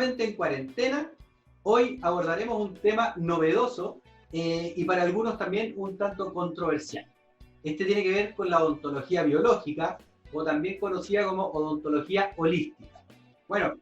nuevamente en cuarentena, hoy abordaremos un tema novedoso y para algunos también un tanto controversial. Este tiene que ver con la odontología biológica o también conocida como odontología holística. Bueno,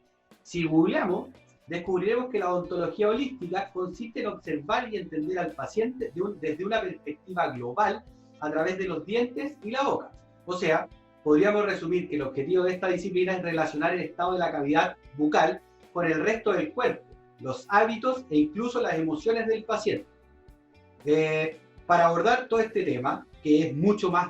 si googleamos, descubriremos que la odontología holística consiste en observar y entender al paciente desde una perspectiva global a través de los dientes y la boca. O sea, podríamos resumir que el objetivo de esta disciplina es relacionar el estado de la cavidad bucal con el resto del cuerpo, los hábitos e incluso las emociones del paciente. Para abordar todo este tema, que es mucho más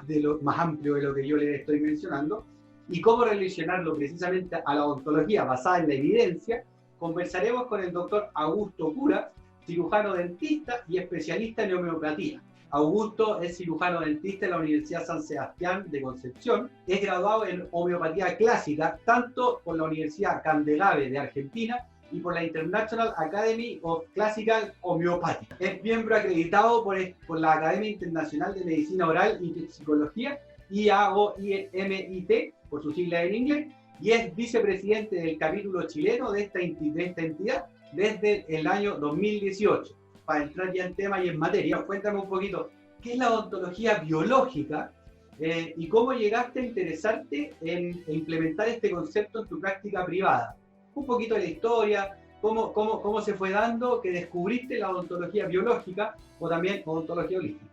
amplio de lo que yo les estoy mencionando, y cómo relacionarlo precisamente a la odontología basada en la evidencia, conversaremos con el doctor Augusto Cura, cirujano dentista y especialista en homeopatía. Augusto es cirujano dentista en la Universidad San Sebastián de Concepción, es graduado en homeopatía clásica tanto por la Universidad Candelabe de Argentina y por la International Academy of Classical Homeopathy. Es miembro acreditado por la Academia Internacional de Medicina Oral y Toxicología, IAOMIT, por su sigla en inglés, y es vicepresidente del capítulo chileno de esta entidad desde el año 2018. Para entrar ya en tema y en materia, cuéntame un poquito, ¿qué es la odontología biológica y cómo llegaste a interesarte en implementar este concepto en tu práctica privada? Un poquito de la historia, cómo se fue dando que descubriste la odontología biológica o también odontología holística.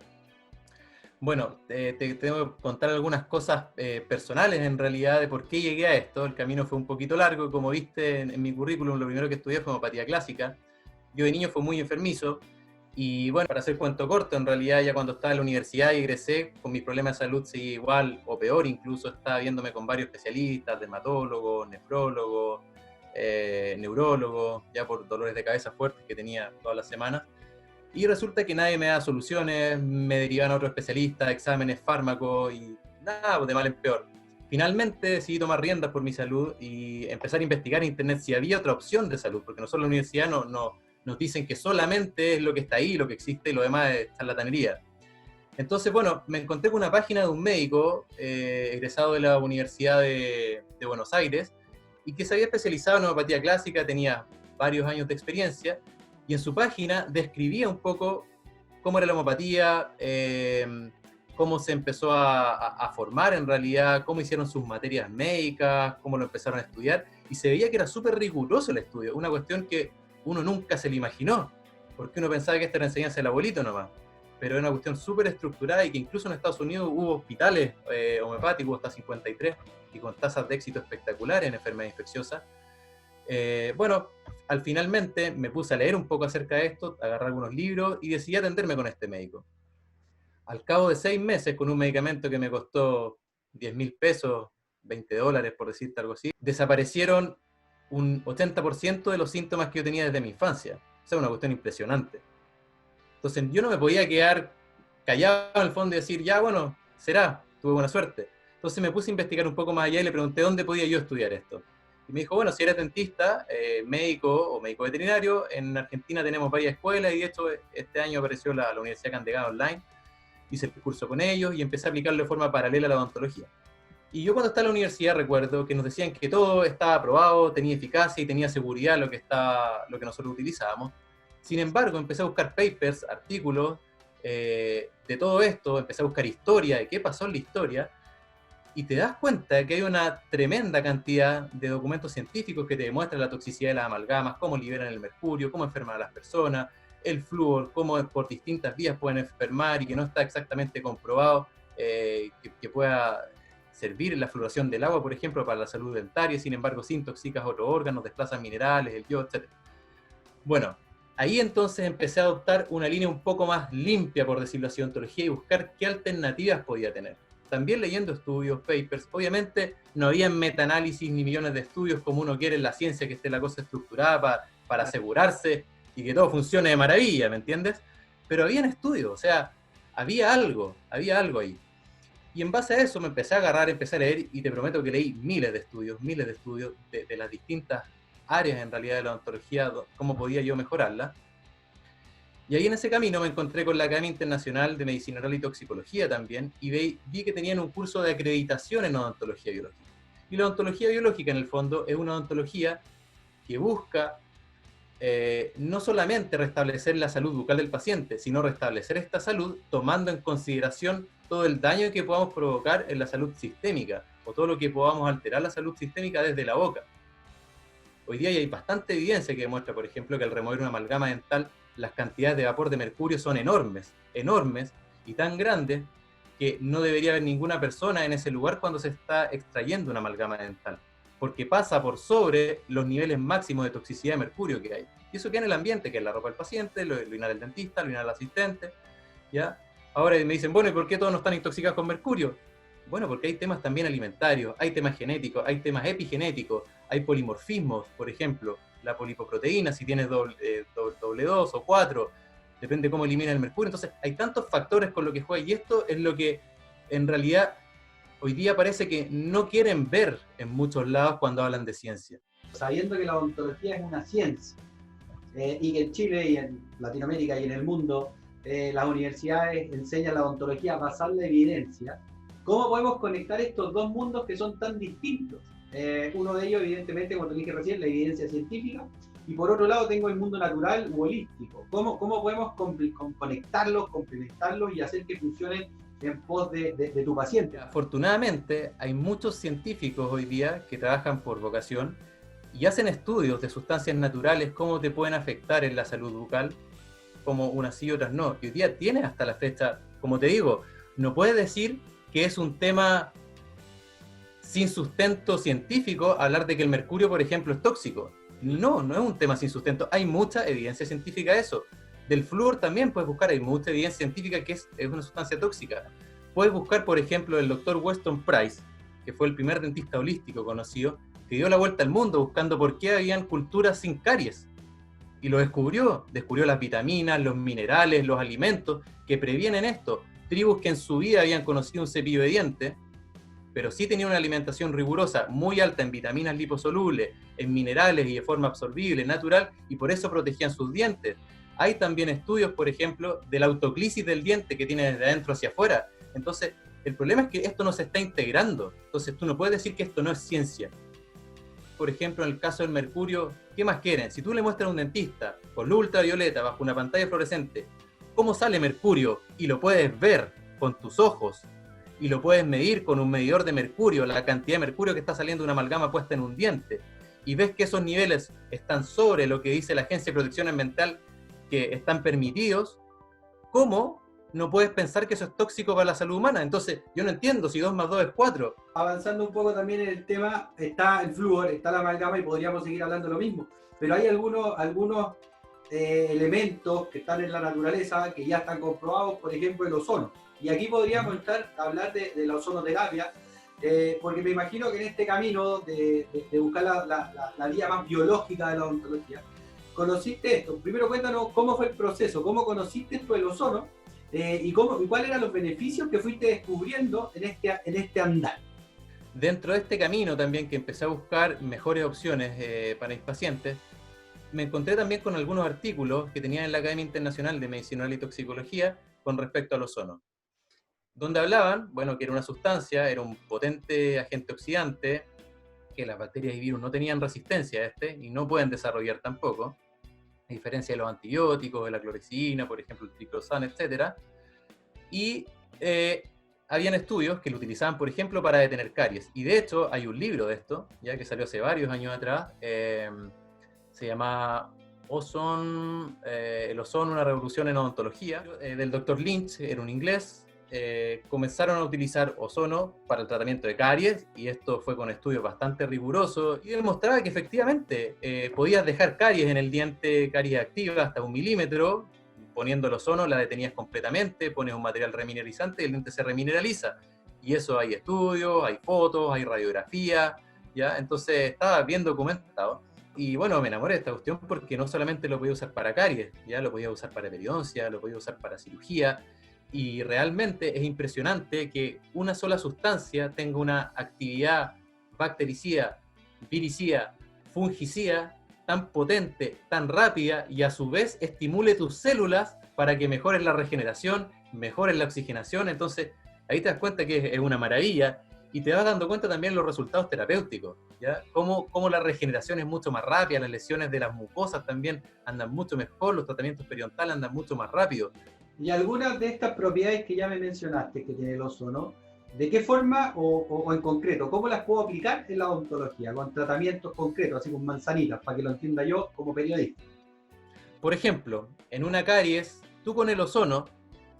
Bueno, te tengo que contar algunas cosas personales en realidad de por qué llegué a esto. El camino fue un poquito largo, como viste en mi currículum, lo primero que estudié fue homeopatía clásica. Yo de niño fui muy enfermizo y bueno, para hacer cuento corto, en realidad ya cuando estaba en la universidad y egresé, con mis problemas de salud seguí igual o peor, incluso estaba viéndome con varios especialistas, dermatólogos, nefrólogos, neurólogos, ya por dolores de cabeza fuertes que tenía todas las semanas. Y resulta que nadie me da soluciones, me derivan a otro especialista, exámenes, fármacos y nada, de mal en peor. Finalmente decidí tomar riendas por mi salud y empezar a investigar en internet si había otra opción de salud, porque nosotros en la universidad nos dicen que solamente es lo que está ahí, lo que existe y lo demás es charlatanería. Entonces, bueno, me encontré con una página de un médico egresado de la Universidad de Buenos Aires y que se había especializado en homeopatía clásica, tenía varios años de experiencia, y en su página describía un poco cómo era la homeopatía, cómo se empezó a formar en realidad, cómo hicieron sus materias médicas, cómo lo empezaron a estudiar, y se veía que era súper riguroso el estudio, una cuestión que uno nunca se le imaginó, porque uno pensaba que esta era enseñanza del abuelito nomás, pero era una cuestión súper estructurada y que incluso en Estados Unidos hubo hospitales homeopáticos hasta 53 y con tasas de éxito espectaculares en enfermedades infecciosas. Bueno, al finalmente me puse a leer un poco acerca de esto, agarré algunos libros y decidí atenderme con este médico. Al cabo de 6 meses, con un medicamento que me costó 10.000 pesos, $20 por decirte algo así, desaparecieron un 80% de los síntomas que yo tenía desde mi infancia. O sea, una cuestión impresionante. Entonces yo no me podía quedar callado en el fondo y decir, ya bueno, será, tuve buena suerte. Entonces me puse a investigar un poco más allá y le pregunté dónde podía yo estudiar esto. Y me dijo, bueno, si eres dentista, médico o médico veterinario, en Argentina tenemos varias escuelas y de hecho este año apareció la Universidad Candelabe Online, hice el curso con ellos y empecé a aplicarlo de forma paralela a la odontología. Y yo cuando estaba en la universidad recuerdo que nos decían que todo estaba aprobado, tenía eficacia y tenía seguridad lo que nosotros utilizábamos. Sin embargo, empecé a buscar papers, artículos de todo esto, empecé a buscar historia, de qué pasó en la historia, y te das cuenta de que hay una tremenda cantidad de documentos científicos que te demuestran la toxicidad de las amalgamas, cómo liberan el mercurio, cómo enferman a las personas, el flúor, cómo por distintas vías pueden enfermar y que no está exactamente comprobado que pueda servir en la fluoración del agua, por ejemplo, para la salud dentaria, sin embargo, sí intoxicas otros órganos, desplazan minerales, el yodo, etc. Bueno, ahí entonces empecé a adoptar una línea un poco más limpia, por decirlo así, de ontología y buscar qué alternativas podía tener. También leyendo estudios, papers, obviamente no había metaanálisis ni millones de estudios como uno quiere en la ciencia, que esté la cosa estructurada para asegurarse y que todo funcione de maravilla, ¿me entiendes? Pero habían estudios, o sea, había algo ahí. Y en base a eso me empecé a agarrar, empecé a leer y te prometo que leí miles de estudios de las distintas áreas en realidad de la odontología, cómo podía yo mejorarla. Y ahí en ese camino me encontré con la Academia Internacional de Medicina Oral y Toxicología también, y vi que tenían un curso de acreditación en odontología biológica. Y la odontología biológica, en el fondo, es una odontología que busca no solamente restablecer la salud bucal del paciente, sino restablecer esta salud tomando en consideración todo el daño que podamos provocar en la salud sistémica, o todo lo que podamos alterar la salud sistémica desde la boca. Hoy día hay bastante evidencia que demuestra, por ejemplo, que al remover una amalgama dental, las cantidades de vapor de mercurio son enormes, enormes, y tan grandes que no debería haber ninguna persona en ese lugar cuando se está extrayendo una amalgama dental, porque pasa por sobre los niveles máximos de toxicidad de mercurio que hay. Y eso queda en el ambiente, que es la ropa del paciente, lo inhala el dentista, lo inhala el asistente, ¿ya? Ahora me dicen, bueno, ¿y por qué todos no están intoxicados con mercurio? Bueno, porque hay temas también alimentarios, hay temas genéticos, hay temas epigenéticos, hay polimorfismos, por ejemplo, la polipoproteína, si tienes doble 2 o 4, depende cómo elimina el mercurio. Entonces, hay tantos factores con lo que juega, y esto es lo que en realidad hoy día parece que no quieren ver en muchos lados cuando hablan de ciencia. Sabiendo que la odontología es una ciencia, y que en Chile y en Latinoamérica y en el mundo las universidades enseñan la odontología basada en la evidencia, ¿cómo podemos conectar estos dos mundos que son tan distintos? Uno de ellos, evidentemente, como te dije recién, la evidencia científica, y por otro lado tengo el mundo natural u holístico. ¿Cómo podemos conectarlos, complementarlos y hacer que funcionen en pos de tu paciente? Afortunadamente, hay muchos científicos hoy día que trabajan por vocación y hacen estudios de sustancias naturales, cómo te pueden afectar en la salud bucal, como unas y otras no. Y hoy día tienes hasta la fecha, como te digo, no puedes decir que es un tema sin sustento científico hablar de que el mercurio, por ejemplo, es tóxico. No, no es un tema sin sustento. Hay mucha evidencia científica de eso. Del flúor también puedes buscar, hay mucha evidencia científica que es una sustancia tóxica. Puedes buscar, por ejemplo, el doctor Weston Price, que fue el primer dentista holístico conocido, que dio la vuelta al mundo buscando por qué habían culturas sin caries. Y lo descubrió las vitaminas, los minerales, los alimentos que previenen esto. Tribus que en su vida habían conocido un cepillo de dientes, pero sí tenían una alimentación rigurosa, muy alta en vitaminas liposolubles, en minerales y de forma absorbible, natural, y por eso protegían sus dientes. Hay también estudios, por ejemplo, de la autoclisis del diente que tiene desde adentro hacia afuera. Entonces, el problema es que esto no se está integrando. Entonces, tú no puedes decir que esto no es ciencia. Por ejemplo, en el caso del mercurio, ¿qué más quieren? Si tú le muestras a un dentista con luz ultravioleta bajo una pantalla fluorescente cómo sale mercurio y lo puedes ver con tus ojos y lo puedes medir con un medidor de mercurio, la cantidad de mercurio que está saliendo de una amalgama puesta en un diente, y ves que esos niveles están sobre lo que dice la Agencia de Protección Ambiental que están permitidos, ¿cómo no puedes pensar que eso es tóxico para la salud humana? Entonces, yo no entiendo si 2 más 2 es 4. Avanzando un poco también en el tema, está el flúor, está la amalgama y podríamos seguir hablando de lo mismo, pero hay algunos elementos que están en la naturaleza que ya están comprobados, por ejemplo el ozono. Y aquí podríamos hablar de la ozonoterapia, porque me imagino que en este camino de buscar la vía más biológica de la odontología, conociste esto. Primero cuéntanos cómo fue el proceso, cómo conociste esto del ozono, y cuáles eran los beneficios que fuiste descubriendo en este andar. Dentro de este camino también que empecé a buscar mejores opciones para mis pacientes, me encontré también con algunos artículos que tenían en la Academia Internacional de Medicina Oral y Toxicología con respecto al ozono, donde hablaban, bueno, que era una sustancia, era un potente agente oxidante, que las bacterias y virus no tenían resistencia a este y no pueden desarrollar tampoco, a diferencia de los antibióticos, de la clorexidina, por ejemplo, el triclosan, etc. Y habían estudios que lo utilizaban, por ejemplo, para detener caries. Y de hecho, hay un libro de esto, ya que salió hace varios años atrás, se llama El ozono, una revolución en odontología, del Dr. Lynch, era un inglés. Comenzaron a utilizar ozono para el tratamiento de caries, y esto fue con estudios bastante rigurosos, y demostraba que efectivamente podías dejar caries en el diente, caries activa hasta 1 milímetro, poniendo el ozono la detenías completamente, pones un material remineralizante y el diente se remineraliza. Y eso hay estudios, hay fotos, hay radiografía, ¿ya? Entonces estaba bien documentado. Y bueno, me enamoré de esta cuestión porque no solamente lo podía usar para caries, ya lo podía usar para periodoncia, lo podía usar para cirugía, y realmente es impresionante que una sola sustancia tenga una actividad bactericida, viricida, fungicida tan potente, tan rápida, y a su vez estimule tus células para que mejoren la regeneración, mejoren la oxigenación. Entonces ahí te das cuenta que es una maravilla, y te vas dando cuenta también de los resultados terapéuticos. ¿Ya? Cómo la regeneración es mucho más rápida, las lesiones de las mucosas también andan mucho mejor, los tratamientos periodontales andan mucho más rápido. Y algunas de estas propiedades que ya me mencionaste que tiene el ozono, ¿de qué forma o en concreto, cómo las puedo aplicar en la odontología? Con tratamientos concretos, así con manzanitas, para que lo entienda yo como periodista. Por ejemplo, en una caries, tú con el ozono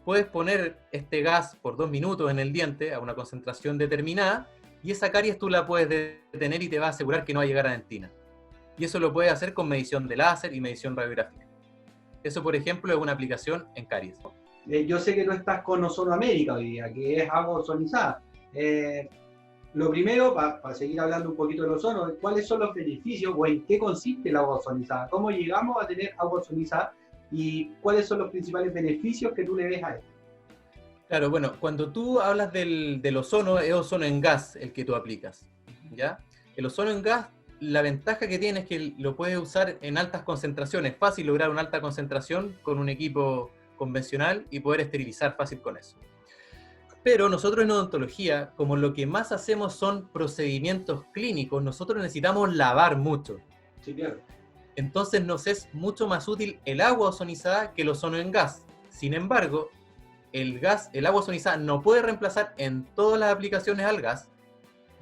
puedes poner este gas por 2 minutos en el diente a una concentración determinada y esa caries tú la puedes detener y te va a asegurar que no va a llegar a dentina. Y eso lo puedes hacer con medición de láser y medición radiográfica. Eso, por ejemplo, es una aplicación en caries. Yo sé que tú estás con Ozono América hoy día, que es agua ozonizada. Lo primero, para seguir hablando un poquito del ozono, ¿cuáles son los beneficios o en qué consiste el agua ozonizada? ¿Cómo llegamos a tener agua ozonizada? ¿Y cuáles son los principales beneficios que tú le ves a esto? Claro, bueno, cuando tú hablas del ozono, es ozono en gas el que tú aplicas, ¿ya? El ozono en gas, la ventaja que tiene es que lo puedes usar en altas concentraciones. Es fácil lograr una alta concentración con un equipo convencional y poder esterilizar fácil con eso. Pero nosotros en odontología, como lo que más hacemos son procedimientos clínicos, nosotros necesitamos lavar mucho. Sí, claro. Entonces nos es mucho más útil el agua ozonizada que el ozono en gas. Sin embargo, el agua ozonizada no puede reemplazar en todas las aplicaciones al gas,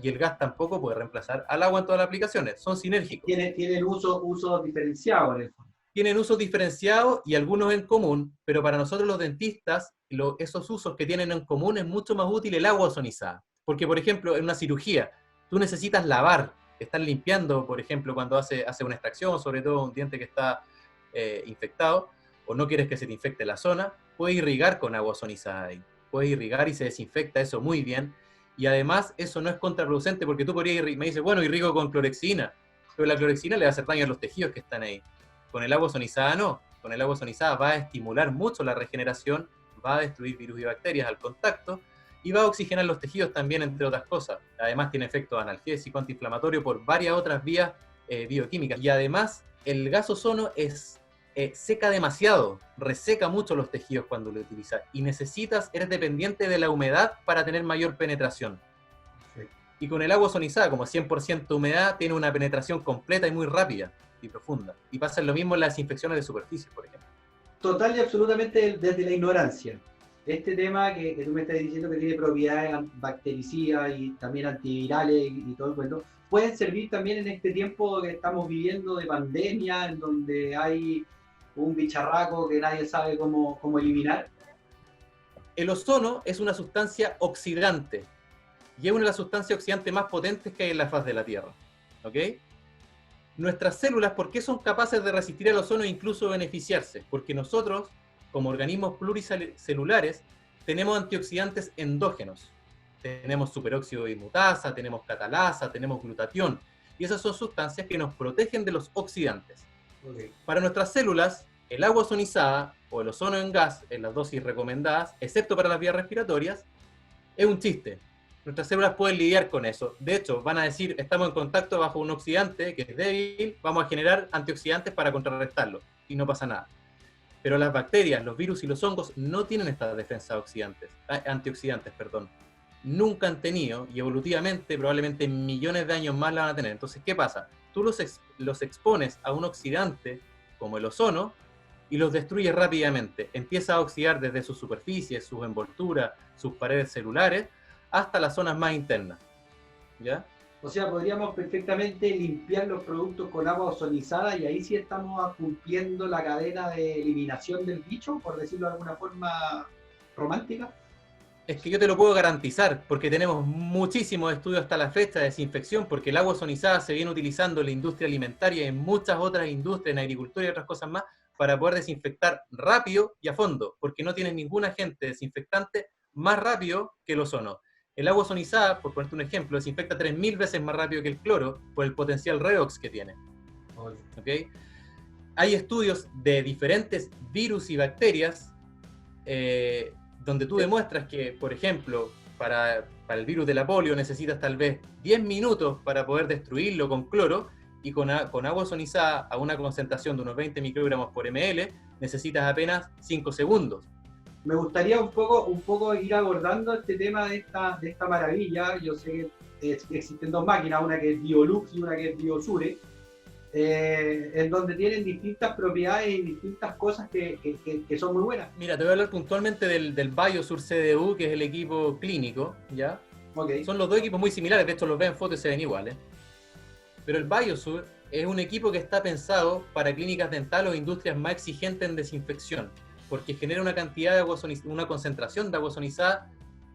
y el gas tampoco puede reemplazar al agua en todas las aplicaciones. Son sinérgicos. Tienen uso diferenciado en el fondo. Tienen usos diferenciados y algunos en común, pero para nosotros los dentistas, esos usos que tienen en común es mucho más útil el agua ozonizada. Porque, por ejemplo, en una cirugía, tú necesitas lavar, estar limpiando, por ejemplo, cuando hace una extracción, sobre todo un diente que está infectado, o no quieres que se te infecte la zona, puedes irrigar con agua ozonizada ahí. Puedes irrigar y se desinfecta eso muy bien. Y además, eso no es contraproducente porque tú podrías me dices, bueno, irrigo con clorexina, pero la clorexina le va a hacer daño a los tejidos que están ahí. Con el agua ozonizada no. Con el agua ozonizada va a estimular mucho la regeneración, va a destruir virus y bacterias al contacto y va a oxigenar los tejidos también, entre otras cosas. Además tiene efecto analgésico, antiinflamatorio por varias otras vías bioquímicas. Y además el gas ozono seca demasiado, reseca mucho los tejidos cuando lo utilizas y eres dependiente de la humedad para tener mayor penetración. Sí. Y con el agua ozonizada, como 100% humedad, tiene una penetración completa y muy rápida y profunda. Y pasa lo mismo en las infecciones de superficie, por ejemplo. Total y absolutamente desde la ignorancia. Este tema que tú me estás diciendo que tiene propiedades bactericidas y también antivirales y todo el cuento, pueden servir también en este tiempo que estamos viviendo de pandemia, en donde hay un bicharraco que nadie sabe cómo eliminar. El ozono es una sustancia oxidante y es una de las sustancias oxidantes más potentes que hay en la faz de la Tierra. ¿Ok? Nuestras células, ¿por qué son capaces de resistir el ozono e incluso beneficiarse? Porque nosotros, como organismos pluricelulares, tenemos antioxidantes endógenos. Tenemos superóxido de dismutasa, tenemos catalasa, tenemos glutatión. Y esas son sustancias que nos protegen de los oxidantes. Okay. Para nuestras células, el agua ozonizada o el ozono en gas, en las dosis recomendadas, excepto para las vías respiratorias, es un chiste. Nuestras células pueden lidiar con eso. De hecho, van a decir, estamos en contacto bajo un oxidante que es débil, vamos a generar antioxidantes para contrarrestarlo. Y no pasa nada. Pero las bacterias, los virus y los hongos no tienen estas defensas antioxidantes. Nunca han tenido, y evolutivamente, probablemente millones de años más la van a tener. Entonces, ¿qué pasa? Tú los expones a un oxidante, como el ozono, y los destruyes rápidamente. Empieza a oxidar desde sus superficies, sus envolturas, sus paredes celulares, hasta las zonas más internas. ¿Ya? O sea, podríamos perfectamente limpiar los productos con agua ozonizada y ahí sí estamos cumpliendo la cadena de eliminación del bicho, por decirlo de alguna forma romántica. Es que yo te lo puedo garantizar, porque tenemos muchísimos estudios hasta la fecha de desinfección, porque el agua ozonizada se viene utilizando en la industria alimentaria y en muchas otras industrias, en agricultura y otras cosas más, para poder desinfectar rápido y a fondo, porque no tiene ningún agente desinfectante más rápido que el ozono. El agua ozonizada, por ponerte un ejemplo, desinfecta 3000 veces más rápido que el cloro por el potencial redox que tiene. ¿Okay? Hay estudios de diferentes virus y bacterias donde tú demuestras que, por ejemplo, para el virus de la polio necesitas tal vez 10 minutos para poder destruirlo con cloro, y con agua ozonizada a una concentración de unos 20 microgramos por ml necesitas apenas 5 segundos. Me gustaría un poco ir abordando este tema de esta maravilla. Yo sé que existen dos máquinas, una que es Biolux y una que es Biosure, en donde tienen distintas propiedades y distintas cosas que son muy buenas. Mira, te voy a hablar puntualmente del Biosur CDU, que es el equipo clínico, ¿ya? Okay. Son los dos equipos muy similares, de hecho los ven en fotos y se ven iguales. Pero el Biosur es un equipo que está pensado para clínicas dentales o industrias más exigentes en desinfección, porque genera una cantidad de agua una concentración de agua ozonizada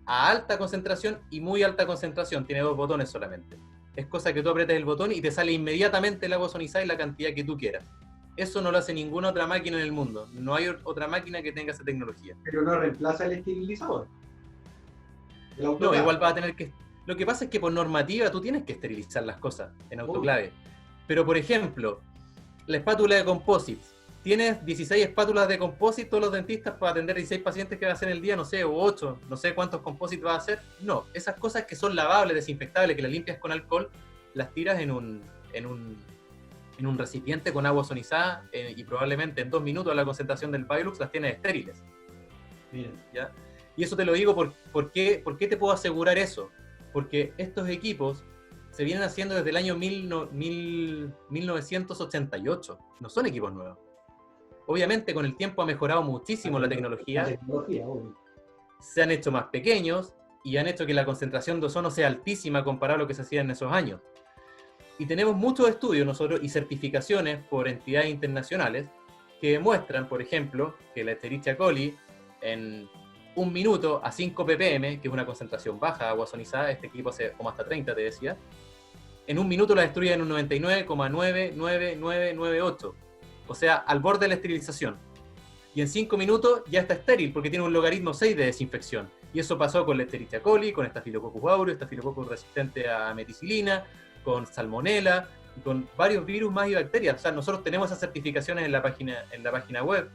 a alta concentración y muy alta concentración. Tiene 2 botones solamente. Es cosa que tú apretas el botón y te sale inmediatamente el agua ozonizada y la cantidad que tú quieras. Eso no lo hace ninguna otra máquina en el mundo. No hay otra máquina que tenga esa tecnología. Pero no reemplaza el esterilizador. No, igual va a tener que... Lo que pasa es que por normativa tú tienes que esterilizar las cosas en autoclave. Pero, por ejemplo, la espátula de composites. Tienes 16 espátulas de composite, todos los dentistas para atender 16 pacientes que va a hacer en el día, no sé, o 8, no sé cuántos composites va a hacer. No, esas cosas que son lavables, desinfectables, que las limpias con alcohol, las tiras en un recipiente con agua ozonizada y probablemente en 2 minutos a la concentración del Biolux las tienes estériles. Miren. ¿Ya? Y eso te lo digo ¿por qué te puedo asegurar eso? Porque estos equipos se vienen haciendo desde el año 1988, no son equipos nuevos. Obviamente con el tiempo ha mejorado muchísimo la tecnología, obvio. Se han hecho más pequeños y han hecho que la concentración de ozono sea altísima comparado a lo que se hacía en esos años. Y tenemos muchos estudios nosotros y certificaciones por entidades internacionales que demuestran, por ejemplo, que la Escherichia coli en 1 minuto a 5 ppm, que es una concentración baja de agua ozonizada, este equipo hace como hasta 30, te decía, en 1 minuto la destruye en un 99,99998. O sea, al borde de la esterilización. Y en 5 minutos ya está estéril, porque tiene un logaritmo 6 de desinfección. Y eso pasó con la Escherichia coli, con Staphylococcus aureus, Staphylococcus resistente a meticilina, con Salmonella, y con varios virus más y bacterias. O sea, nosotros tenemos esas certificaciones en la página web,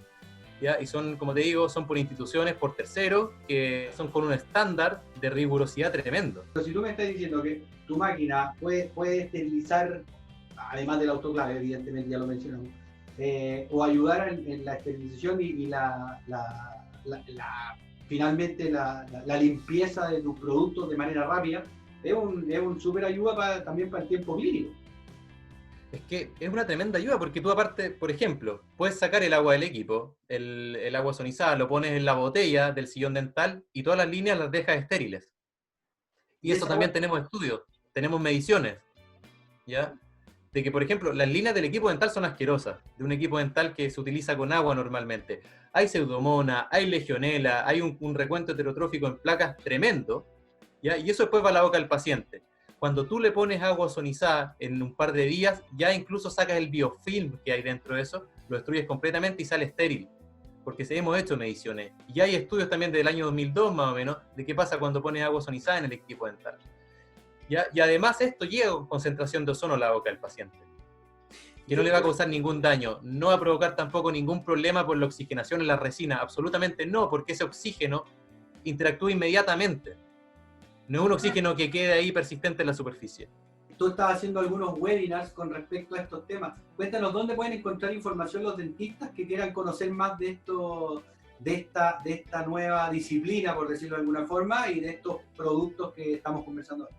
¿ya? Y son, como te digo, son por instituciones, por terceros, que son con un estándar de rigurosidad tremendo. Pero si tú me estás diciendo que tu máquina puede esterilizar, además del autoclave, evidentemente ya lo mencionamos, o ayudar en la esterilización y finalmente la limpieza de tus productos de manera rápida, es un súper ayuda también para el tiempo clínico. Es que es una tremenda ayuda porque tú aparte, por ejemplo, puedes sacar el agua del equipo, el agua ozonizada, lo pones en la botella del sillón dental y todas las líneas las dejas estériles. Y eso también tenemos estudios, tenemos mediciones, ¿ya? De que, por ejemplo, las líneas del equipo dental son asquerosas, de un equipo dental que se utiliza con agua normalmente. Hay pseudomonas, hay legionela, hay un recuento heterotrófico en placas tremendo, ¿ya? Y eso después va a la boca del paciente. Cuando tú le pones agua ozonizada en un par de días, ya incluso sacas el biofilm que hay dentro de eso, lo destruyes completamente y sale estéril, porque se hemos hecho mediciones. Y hay estudios también del año 2002 más o menos, de qué pasa cuando pones agua ozonizada en el equipo dental. ¿Ya? Y además esto llega con concentración de ozono a la boca del paciente, que no le va a causar ningún daño, no va a provocar tampoco ningún problema por la oxigenación en la resina, absolutamente no, porque ese oxígeno interactúa inmediatamente, no es un oxígeno que quede ahí persistente en la superficie. Tú estás haciendo algunos webinars con respecto a estos temas. Cuéntanos dónde pueden encontrar información los dentistas que quieran conocer más de esto, de esta nueva disciplina, por decirlo de alguna forma, y de estos productos que estamos conversando hoy.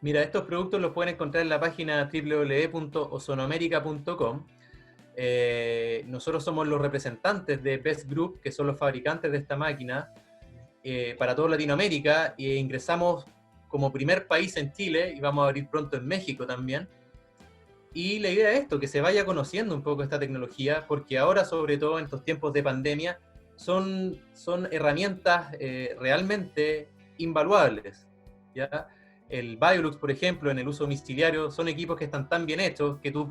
Mira, estos productos los pueden encontrar en la página www.ozonoamerica.com. Nosotros somos los representantes de Best Group, que son los fabricantes de esta máquina, para toda Latinoamérica, e ingresamos como primer país en Chile, y vamos a abrir pronto en México también. Y la idea es esto, que se vaya conociendo un poco esta tecnología, porque ahora, sobre todo en estos tiempos de pandemia, son herramientas realmente invaluables, ¿ya? El Biolux, por ejemplo, en el uso domiciliario, son equipos que están tan bien hechos que tú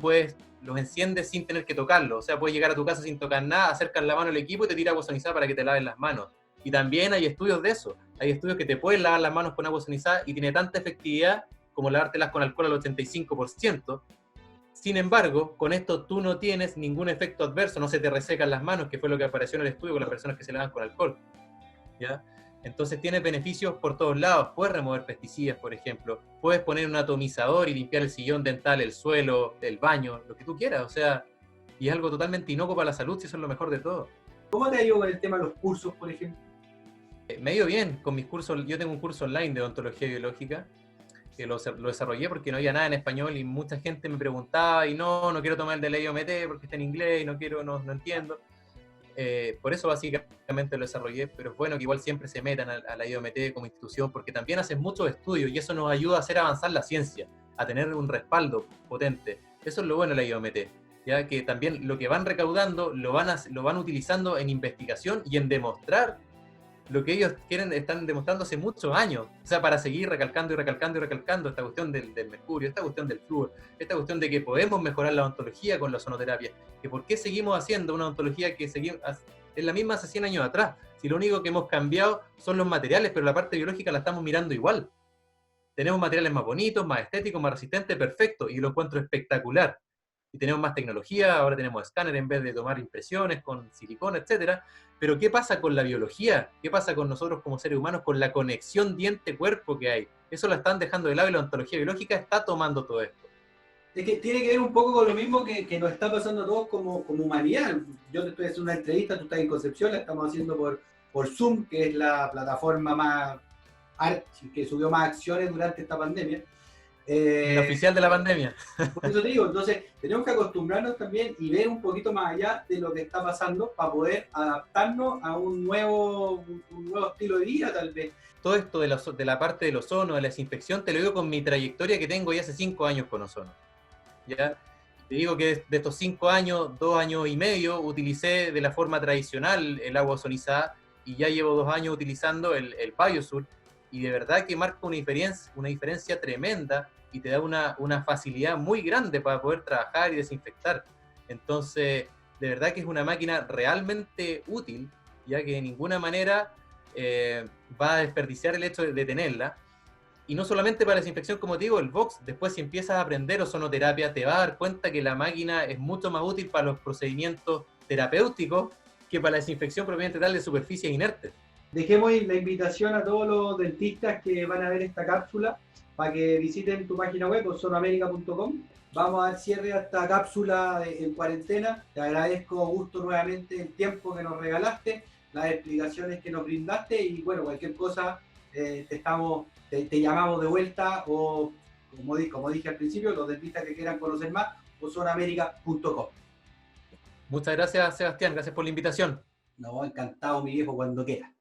los enciendes sin tener que tocarlos. O sea, puedes llegar a tu casa sin tocar nada, acercas la mano al equipo y te tira agua ozonizada para que te laves las manos. Y también hay estudios de eso. Hay estudios que te pueden lavar las manos con agua ozonizada y tiene tanta efectividad como lavártelas con alcohol al 85%. Sin embargo, con esto tú no tienes ningún efecto adverso, no se te resecan las manos, que fue lo que apareció en el estudio con las personas que se lavan con alcohol, ¿ya? Entonces tienes beneficios por todos lados. Puedes remover pesticidas, por ejemplo. Puedes poner un atomizador y limpiar el sillón dental, el suelo, el baño, lo que tú quieras. O sea, y es algo totalmente inocuo para la salud, si eso es lo mejor de todo. ¿Cómo te ha ido con el tema de los cursos, por ejemplo? Me ha ido bien con mis cursos. Yo tengo un curso online de odontología biológica que lo desarrollé porque no había nada en español y mucha gente me preguntaba y no quiero tomar el de la IOMT porque está en inglés y no entiendo. Por eso básicamente lo desarrollé, pero es bueno que igual siempre se metan a la IOMT como institución porque también hacen muchos estudios y eso nos ayuda a hacer avanzar la ciencia, a tener un respaldo potente. Eso es lo bueno de la IOMT, ya que también lo que van recaudando lo van utilizando en investigación y en demostrar lo que ellos están demostrando hace muchos años, o sea, para seguir recalcando y recalcando y recalcando esta cuestión del mercurio, esta cuestión del flúor, esta cuestión de que podemos mejorar la odontología con la ozonoterapia, que por qué seguimos haciendo una odontología que es la misma hace 100 años atrás, si lo único que hemos cambiado son los materiales, pero la parte biológica la estamos mirando igual. Tenemos materiales más bonitos, más estéticos, más resistentes, perfecto, y lo encuentro espectacular. Y tenemos más tecnología, ahora tenemos escáner en vez de tomar impresiones con silicona, etcétera. Pero ¿qué pasa con la biología? ¿Qué pasa con nosotros como seres humanos, con la conexión diente-cuerpo que hay? Eso lo están dejando de lado y la ontología biológica está tomando todo esto. Es que tiene que ver un poco con lo mismo que nos está pasando a todos como humanidad. Yo te estoy haciendo una entrevista, tú estás en Concepción, la estamos haciendo por Zoom, que es la plataforma que subió más acciones durante esta pandemia. La oficial de la pandemia. Por eso te digo, entonces tenemos que acostumbrarnos también y ver un poquito más allá de lo que está pasando para poder adaptarnos a un nuevo estilo de vida, tal vez. Todo esto de la parte del ozono, de la desinfección, te lo digo con mi trayectoria que tengo ya hace 5 años con ozono. ¿Ya? Te digo que de estos 5 años, 2 años y medio, utilicé de la forma tradicional el agua ozonizada y ya llevo 2 años utilizando el Biosur y de verdad que marca una diferencia tremenda y te da una facilidad muy grande para poder trabajar y desinfectar. Entonces, de verdad que es una máquina realmente útil, ya que de ninguna manera va a desperdiciar el hecho de tenerla. Y no solamente para la desinfección, como te digo, el Vox, después si empiezas a aprender ozonoterapia, te vas a dar cuenta que la máquina es mucho más útil para los procedimientos terapéuticos que para la desinfección propiamente tal de superficies inertes. Dejemos la invitación a todos los dentistas que van a ver esta cápsula para que visiten tu página web, ozonoamerica.com. Vamos a dar cierre a esta cápsula en cuarentena. Te agradezco, Augusto, nuevamente el tiempo que nos regalaste, las explicaciones que nos brindaste y bueno, cualquier cosa te llamamos de vuelta o como dije al principio, los dentistas que quieran conocer más, ozonoamerica.com. Muchas gracias, Sebastián. Gracias por la invitación. No, encantado, mi viejo, cuando quiera.